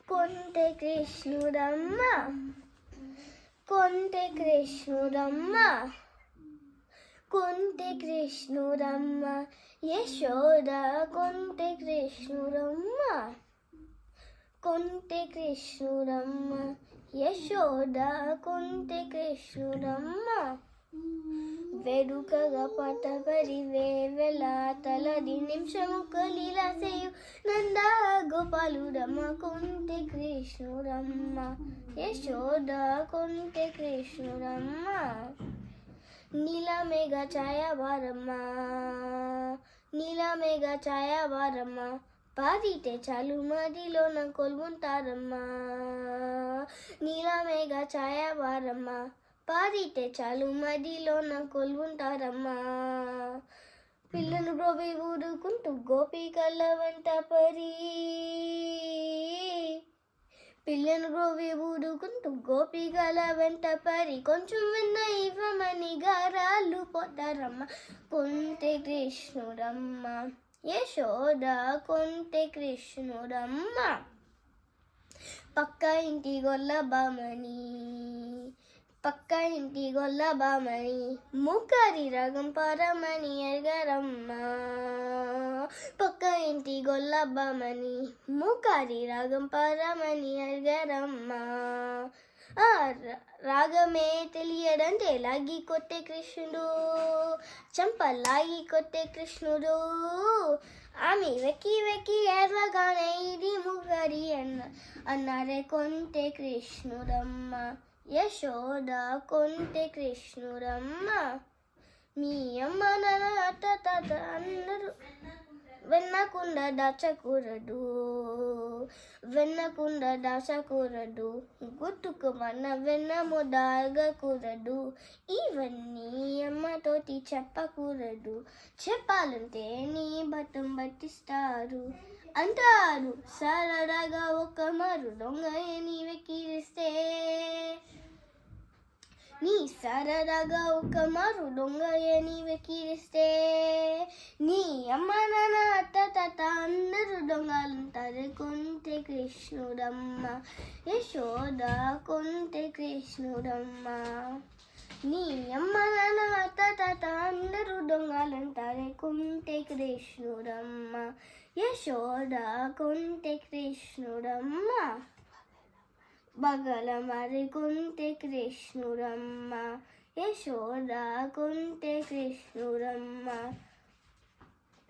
కొంటె కృష్ణుడమ్మ కొంటె కృష్ణుడమ్మ కొంటె కృష్ణుడమ్మ యశోద కొంటె కృష్ణుడమ్మ కొంటె కృష్ణుడమ్మ యశోద కొంటె కృష్ణుడమ్మ వెడుకగా పటపరి వేవెల తలది నిమిషము కలిల సేయు నంద గోపాలుడమ్మ కొంటె కృష్ణుడమ్మ యశోద కొంటె కృష్ణుడమ్మ నీలమేఘ ఛాయావారమ్మ నీలమేఘ ఛాయావారమ్మ పాడితే చాలు మదిలోన కొలువుంటారమ్మా నీలమేఘ ఛాయావారమ్మ పాడితే చాలు మదిలోన కొలువుంటారమ్మా పిల్లను గోపి ఊరుకుంటూ గోపికల వెంట పరి పిల్లను గోపి ఊరుకుంటూ గోపికల వెంట పరి కొంచెం వెన్న ఇవ్వమని గారాలు పోతారమ్మ కొంటె కృష్ణుడమ్మ యశోద కొంటె కృష్ణుడమ్మ పక్క ఇంటి గొల్ల బామని పక్క ఇంటి గొల్ల బామని ముఖరి రాగం పరమని ఎరగరమ్మ పక్క ఇంటి గొల్ల బామని ముఖరి రాగం పరమని ఎరగరమ్మ రాగమే తెలియడంటే లాగి కొట్టే కృష్ణుడు చంపలాగి కొట్టే కృష్ణుడు ఆమె వెక్కి వెక్కి ఎర్రగానే ఇది ముగరి అన్నారే కొంటె కృష్ణుడమ్మ యశోద కొంటె కృష్ణుడమ్మ మీ అమ్మ నాన్న తాత అందరూ వెన్నకుండా దాచకూడదు వెన్నకుండా దాచకూడదు గుర్తుకుమన్న వెన్నము దాగకూడదు ఇవన్నీ అమ్మతోటి చెప్పకూడదు చెప్పాలంటే నీ బట్టం పట్టిస్తారు అంటారు సరదాగా ఒక మరు దొంగని వెక్కిరిస్తే నీ సరదాగా ఒక మారు దొంగని వెక్కిరిస్తే నీ అమ్మ నాన్న అత్త తాత అందరూ దొంగలుంటారు కొంటె కృష్ణుడమ్మ యశోద కొంటె కృష్ణుడమ్మ నీ అమ్మ నాన్న అత్త తాత అందరూ దొంగలుంటారు కొంటె కృష్ణుడమ్మ యశోద కొంటె కృష్ణుడమ్మ బగల మరి కొంటె కృష్ణుడమ్మ యశోద కొంటె కృష్ణుడమ్మ